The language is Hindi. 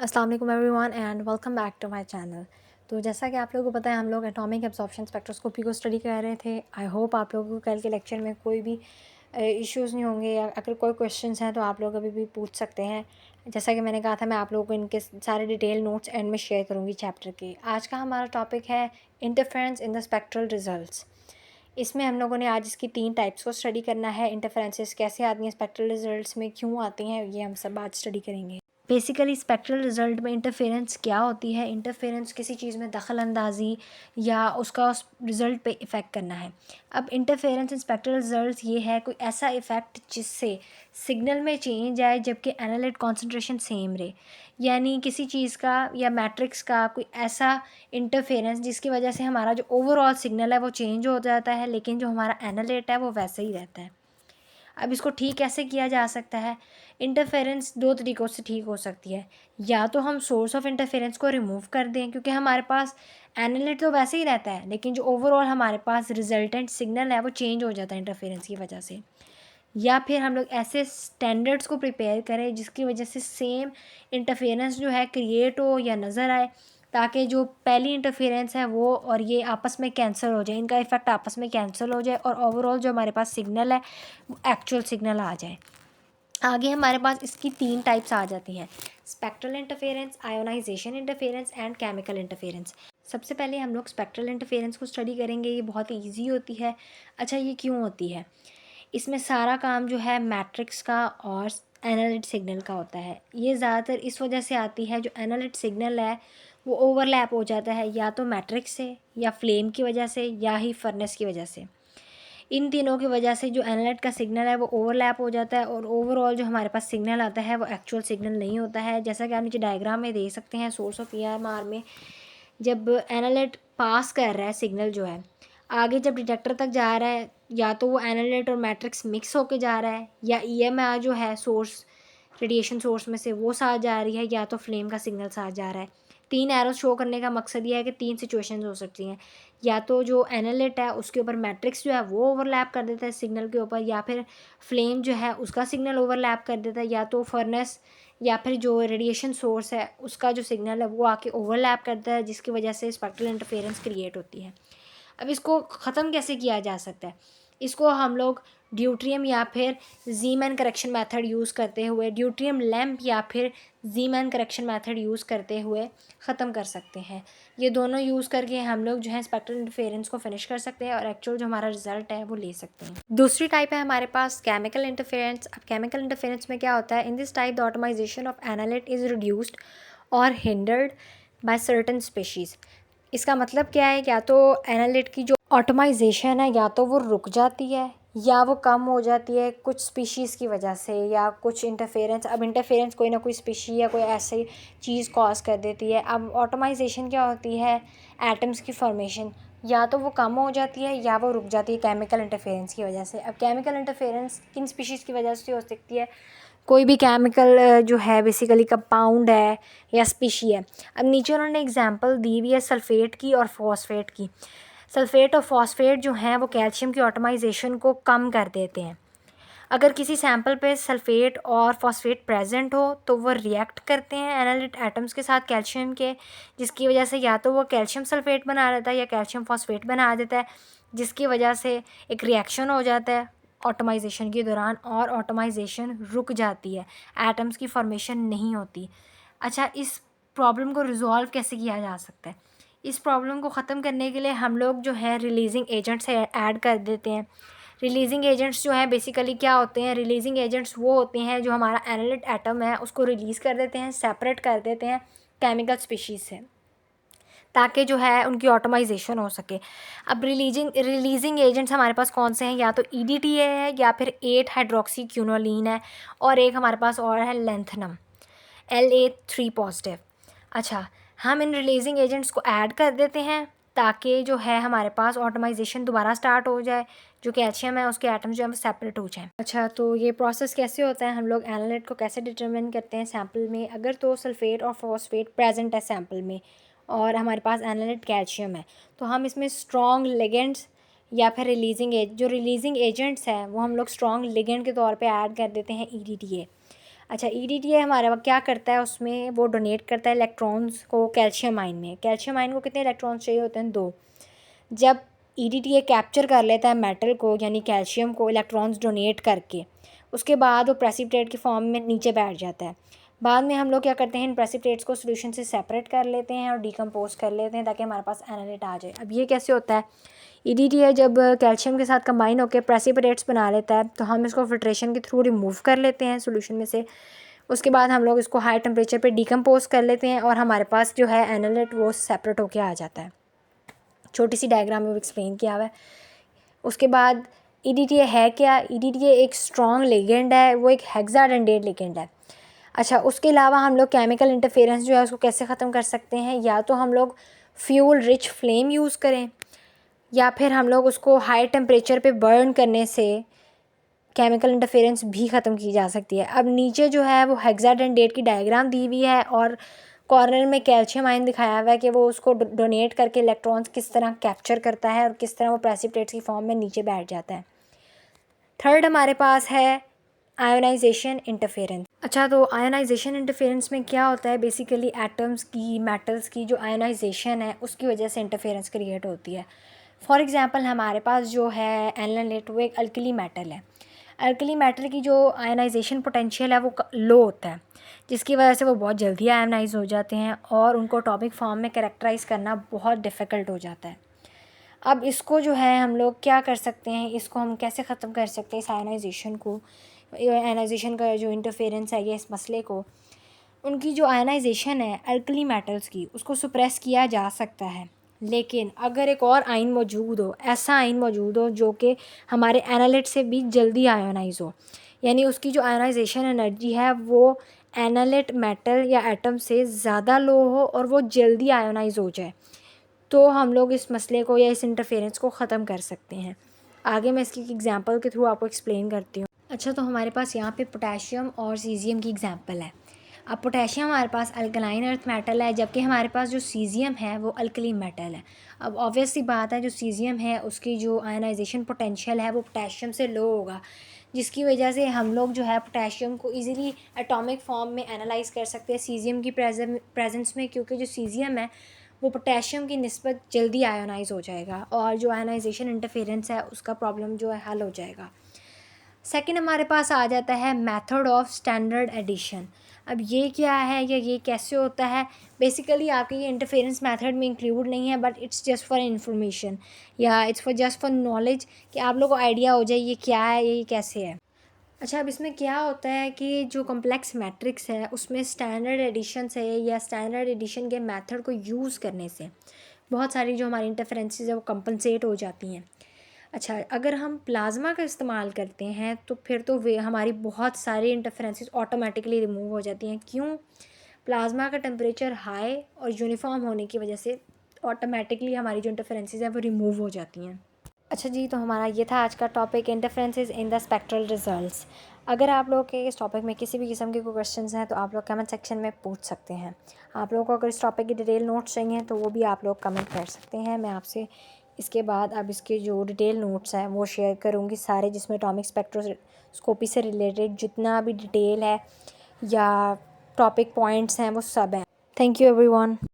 अस्सलाम वालेकुम everyone and welcome back to my channel. तो जैसा कि आप लोगों को पता है, हम लोग एटॉमिक एब्जॉर्प्शन स्पेक्ट्रोस्कोपी को स्टडी कर रहे थे। आई होप आप लोगों को कल के लेक्चर में कोई भी इश्यूज़ नहीं होंगे, या अगर कोई क्वेश्चंस हैं तो आप लोग अभी भी पूछ सकते हैं। जैसा कि मैंने कहा था, मैं आप लोगों को इनके सारे डिटेल नोट्स एंड में शेयर करूँगी चैप्टर के। आज का हमारा टॉपिक है interference in the spectral results. इसमें हम लोगों ने आज इसकी 3 टाइप्स को स्टडी करना है। इंटरफेरेंसेस कैसे आती हैं स्पेक्ट्रल रिजल्ट्स में, क्यों आती हैं, ये हम सब आज स्टडी करेंगे। बेसिकली स्पेक्ट्रल रिजल्ट में इंटरफेरेंस क्या होती है। इंटरफेरेंस किसी चीज़ में दखल अंदाजी या उसका उस रिज़ल्ट पे इफ़ेक्ट करना है। अब इंटरफेरेंस इन स्पेक्ट्रल रिजल्ट्स ये है कोई ऐसा इफ़ेक्ट जिससे सिग्नल में चेंज आए जबकि एनालिट कॉन्सेंट्रेशन सेम रहे। यानी किसी चीज़ का या मैट्रिक्स का कोई ऐसा इंटरफेरेंस जिसकी वजह से हमारा जो ओवरऑल सिग्नल है वो चेंज हो जाता है, लेकिन जो हमारा एनालिट है वो वैसे ही रहता है। अब इसको ठीक कैसे किया जा सकता है। इंटरफेरेंस 2 तरीक़ों से ठीक हो सकती है। या तो हम सोर्स ऑफ इंटरफेरेंस को रिमूव कर दें, क्योंकि हमारे पास एनालिट तो वैसे ही रहता है, लेकिन जो ओवरऑल हमारे पास रिजल्टेंट सिग्नल है वो चेंज हो जाता है इंटरफेरेंस की वजह से। या फिर हम लोग ऐसे स्टैंडर्ड्स को प्रिपेयर करें जिसकी वजह से सेम इंटरफेरेंस जो है क्रिएट हो या नज़र आए, ताकि जो पहली इंटरफेरेंस है वो और ये आपस में कैंसिल हो जाए, इनका इफ़ेक्ट आपस में कैंसिल हो जाए और ओवरऑल जो हमारे पास सिग्नल है वो एक्चुअल सिग्नल आ जाए। आगे हमारे पास इसकी 3 टाइप्स आ जाती हैं: spectral interference, ionization interference and chemical interference. सबसे पहले हम लोग स्पेक्ट्रल इंटरफेरेंस को स्टडी करेंगे। ये बहुत ईजी होती है। अच्छा, ये क्यों होती है? इसमें सारा काम जो है मैट्रिक्स का और एनालिट सिग्नल का होता है। ये ज़्यादातर इस वजह से आती है, जो एनालिट सिग्नल है वो ओवरलैप हो जाता है या तो मैट्रिक्स से, या फ्लेम की वजह से, या ही फर्नेस की वजह से। इन तीनों की वजह से जो एनालिट का सिग्नल है वो ओवरलैप हो जाता है और ओवरऑल जो हमारे पास सिग्नल आता है वो एक्चुअल सिग्नल नहीं होता है। जैसा कि आप नीचे डायग्राम में देख सकते हैं, सोर्स ऑफ ईएमआर में जब एनालिट पास कर रहा है सिग्नल जो है, आगे जब डिटेक्टर तक जा रहा है, या तो वो एनालिट और मैट्रिक्स मिक्स होके जा रहा है, या ईएमआर जो है सोर्स, रेडिएशन सोर्स में से वो साथ जा रही है, या तो फ्लेम का सिग्नल साथ जा रहा है। 3 एरोस शो करने का मकसद ये है कि 3 सिचुएशंस हो सकती हैं। या तो जो एनालिट है उसके ऊपर मैट्रिक्स जो है वो ओवरलैप कर देता है सिग्नल के ऊपर, या फिर फ्लेम जो है उसका सिग्नल ओवरलैप कर देता है, या तो फर्नेस या फिर जो रेडिएशन सोर्स है उसका जो सिग्नल है वो आके ओवरलैप करता है, जिसकी वजह से स्पेक्ट्रल इंटरफेरेंस क्रिएट होती है। अब इसको ख़त्म कैसे किया जा सकता है? इसको हम लोग ड्यूट्रियम या फिर ज़ीमैन करेक्शन मेथड यूज़ करते हुए, ड्यूट्रियम लैंप या फिर ज़ीमैन करेक्शन मेथड यूज़ करते हुए ख़त्म कर सकते हैं। ये दोनों यूज़ करके हम लोग जो है स्पेक्ट्रल इंटरफेरेंस को फिनिश कर सकते हैं और एक्चुअल जो हमारा रिजल्ट है वो ले सकते हैं। दूसरी टाइप है हमारे पास केमिकल इंटरफेरेंस। अब केमिकल इंटरफेरेंस में क्या होता है? In this type the automisation of analyte is reduced और हिंडर्ड बाय सर्टेन स्पीशीज़। इसका मतलब क्या है? या तो एनालिट की जो ऑटोमाइजेशन है या तो वो रुक जाती है या वो कम हो जाती है कुछ स्पीशीज़ की वजह से, या कुछ इंटरफेरेंस। अब इंटरफेरेंस कोई ना कोई स्पीशी या कोई ऐसी चीज़ कॉज कर देती है। अब ऑटोमाइजेशन क्या होती है? एटम्स की फॉर्मेशन, या तो वो कम हो जाती है या वो रुक जाती है केमिकल इंटरफेरेंस की वजह से। अब केमिकल इंटरफेरेंस किन स्पीशीज़ की वजह से हो सकती है? कोई भी केमिकल जो है बेसिकली कंपाउंड है या स्पीशी है। अब नीचे उन्होंने एग्जांपल दी हुई है सल्फ़ेट की और फॉस्फेट की। सल्फ़ेट और फॉस्फेट जो हैं वो कैल्शियम की ऑटोमाइजेशन को कम कर देते हैं। अगर किसी सैंपल पे सल्फ़ेट और फॉस्फेट प्रेजेंट हो तो वो रिएक्ट करते हैं एनालिट एटम्स के साथ कैल्शियम के, जिसकी वजह से या तो वो कैल्शियम सल्फ़ेट बना देता है या कैल्शियम फॉस्फेट बना देता है, जिसकी वजह से एक रिएक्शन हो जाता है ऑटोमाइजेशन के दौरान और ऑटोमाइजेशन रुक जाती है, एटम्स की फॉर्मेशन नहीं होती। अच्छा, इस प्रॉब्लम को रिज़ॉल्व कैसे किया जा सकता है? इस प्रॉब्लम को ख़त्म करने के लिए हम लोग जो है रिलीजिंग एजेंट्स ऐड कर देते हैं। रिलीजिंग एजेंट्स जो हैं बेसिकली क्या होते हैं? रिलीजिंग एजेंट्स वो होते हैं जो हमारा एनालिट एटम है उसको रिलीज़ कर देते हैं, सेपरेट कर देते हैं केमिकल स्पीशीज़ से, ताकि जो है उनकी ऑटोमाइजेशन हो सके। अब रिलीजिंग एजेंट्स हमारे पास कौन से हैं? या तो EDTA है, या फिर 8 हाइड्रोक्सी क्यूनोलिन है, और एक हमारे पास और है लेंथनम, La3 पॉजिटिव। अच्छा, हम इन रिलीजिंग एजेंट्स को ऐड कर देते हैं ताकि जो है हमारे पास ऑटोमाइजेशन दोबारा स्टार्ट हो जाए, जो कैल्शियम है उसके एटम्स जो है वो सेपरेट हो जाएं। अच्छा, तो ये प्रोसेस कैसे होता है? हम लोग एनालिट को कैसे डिटरमिन करते हैं सैम्पल में? अगर तो सल्फ़ेट और फॉस्फेट प्रेजेंट है सैम्पल में और हमारे पास एनालिट कैल्शियम है, तो हम इसमें स्ट्रॉन्ग लिगेंड्स या फिर रिलीजिंग एजेंट्स हैं वो हम लोग स्ट्रॉन्ग लिगेंड के तौर पे ऐड कर देते हैं EDTA। अच्छा, ईडीटीए हमारा क्या करता है, उसमें वो डोनेट करता है इलेक्ट्रॉन्स को कैल्शियम आयन में। कैल्शियम आयन को कितने इलेक्ट्रॉन्स चाहिए होते हैं? 2। जब ईडीटीए कैप्चर कर लेता है मेटल को यानी कैल्शियम को इलेक्ट्रॉन्स डोनेट करके, उसके बाद वो प्रेसिपिटेट की फॉर्म में नीचे बैठ जाता है। बाद में हम लोग क्या करते हैं, इन प्रेसिपिटेट्स को सोल्यूशन से सेपरेट कर लेते हैं और डिकम्पोज कर लेते हैं ताकि हमारे पास एनालिट आ जाए। अब ये कैसे होता है, ईडीटीए जब कैल्शियम के साथ कंबाइन होकर प्रेसिपिटेट्स बना लेता है तो हम इसको फिल्ट्रेशन के थ्रू रिमूव कर लेते हैं सोल्यूशन में से। उसके बाद हम लोग इसको हाई टेम्परेचर पे डिकम्पोज कर लेते हैं और हमारे पास जो है एनालिट वो सेपरेट होके आ जाता है। छोटी सी डायग्राम में एक्सप्लेन किया हुआ है। उसके बाद ईडीटीए है क्या? ईडीटीए एक स्ट्रॉन्ग लिगेंड है, वो एक हेक्साडेंडेट लिगेंड है। अच्छा, उसके अलावा हम लोग केमिकल इंटरफेरेंस जो है उसको कैसे ख़त्म कर सकते हैं? या तो हम लोग फ्यूल रिच फ्लेम यूज़ करें या फिर हम लोग उसको हाई टेम्परेचर पे बर्न करने से केमिकल इंटरफेरेंस भी ख़त्म की जा सकती है। अब नीचे जो है वो हेक्साडेंडेट की डायग्राम दी हुई है और कॉर्नर में कैल्शियम आयन दिखाया हुआ है कि वो उसको डोनेट करके इलेक्ट्रॉन्स किस तरह कैप्चर करता है और किस तरह वो प्रेसिपिटेट्स की फॉर्म में नीचे बैठ जाता है। थर्ड हमारे पास है आयोनाइजेशन इंटरफेरेंस। अच्छा, तो आयोनाइजेशन इंटरफेरेंस में क्या होता है, बेसिकली एटम्स की, मेटल्स की जो आयोनाइजेशन है उसकी वजह से इंटरफेरेंस क्रिएट होती है। फॉर एग्जांपल हमारे पास जो है एनालिट वो एक अल्कली मेटल है। अल्कली मेटल की जो आयोनाइजेशन पोटेंशियल है वो लो होता है, जिसकी वजह से वो बहुत जल्दी आयोनाइज हो जाते हैं और उनको एटॉमिक फॉर्म में कैरेक्टराइज करना बहुत डिफ़िकल्ट हो जाता है। अब इसको जो है हम लोग क्या कर सकते हैं, इसको हम कैसे ख़त्म कर सकते हैं इस आयनाइजेशन को, आयनाइजेशन का जो इंटरफेरेंस है ये इस मसले को। उनकी जो आयनाइजेशन है अल्कली मेटल्स की उसको सुप्रेस किया जा सकता है, लेकिन अगर एक और आयन मौजूद हो, ऐसा आयन मौजूद हो जो कि हमारे एनालिट से भी जल्दी आयोनाइज हो, यानी उसकी जो आयोनाइजेशन एनर्जी है वो एनालिट मेटल या एटम से ज़्यादा लो हो और वो जल्दी आयोनाइज हो जाए, तो हम लोग इस मसले को या इस इंटरफेरेंस को ख़त्म कर सकते हैं। आगे मैं इसकी एग्जांपल के थ्रू आपको एक्सप्लेन करती हूँ। अच्छा, तो हमारे पास यहाँ पे पोटेशियम और सीज़ियम की एग्जांपल है। अब पोटेशियम हमारे पास अल्कलाइन अर्थ मेटल है, जबकि हमारे पास जो सीज़ियम है वो अल्कली मेटल है। अब ऑब्वियस सी बात है, जो सीज़ियम है उसकी जो आयनाइजेशन पोटेंशियल है वो पोटेशियम से लो होगा, जिसकी वजह से हम लोग जो है पोटेशियम को ईज़िली एटॉमिक फॉर्म में एनालाइज कर सकते हैं सीज़ियम की प्रेजेंस में, क्योंकि जो सीज़ियम है वो पोटेशियम की निस्बत जल्दी आयोनाइज हो जाएगा और जो आयोनाइजेशन इंटरफेरेंस है उसका प्रॉब्लम जो है हल हो जाएगा। सेकंड हमारे पास आ जाता है मेथड ऑफ स्टैंडर्ड एडिशन। अब ये क्या है या ये कैसे होता है? बेसिकली आपके ये इंटरफेरेंस मेथड में इंक्लूड नहीं है, but it's just for information या it's for just for knowledge कि आप लोगों को आइडिया हो जाए ये क्या है, ये कैसे है। अच्छा, अब इसमें क्या होता है कि जो कॉम्प्लेक्स मैट्रिक्स है उसमें स्टैंडर्ड एडिशन से या स्टैंडर्ड एडिशन के मेथड को यूज़ करने से बहुत सारी जो हमारी इंटरफेरेंसेस है वो कंपनसेट हो जाती हैं। अच्छा, अगर हम प्लाज्मा का इस्तेमाल करते हैं तो फिर तो वे हमारी बहुत सारी इंटरफेरेंसेस ऑटोमेटिकली रिमूव हो जाती हैं। क्यों? प्लाज्मा का टेम्परेचर हाई और यूनिफॉर्म होने की वजह से ऑटोमेटिकली हमारी जो इंटरफेरेंसेस है वो रिमूव हो जाती हैं। अच्छा जी, तो हमारा ये था आज का topic, interferences in the spectral results. अगर आप लोग के इस टॉपिक में किसी भी किस्म के कोई क्वेश्चंस हैं तो आप लोग कमेंट सेक्शन में पूछ सकते हैं। आप लोगों को अगर इस टॉपिक की डिटेल नोट्स चाहिए तो वो भी आप लोग कमेंट कर सकते हैं। मैं आपसे इसके बाद अब इसके जो डिटेल नोट्स हैं वो शेयर करूँगी सारे, जिसमें एटॉमिक स्पेक्ट्रोस्कोपी से रिलेटेड जितना भी डिटेल है या टॉपिक पॉइंट्स हैं वो सब हैं। Thank you everyone.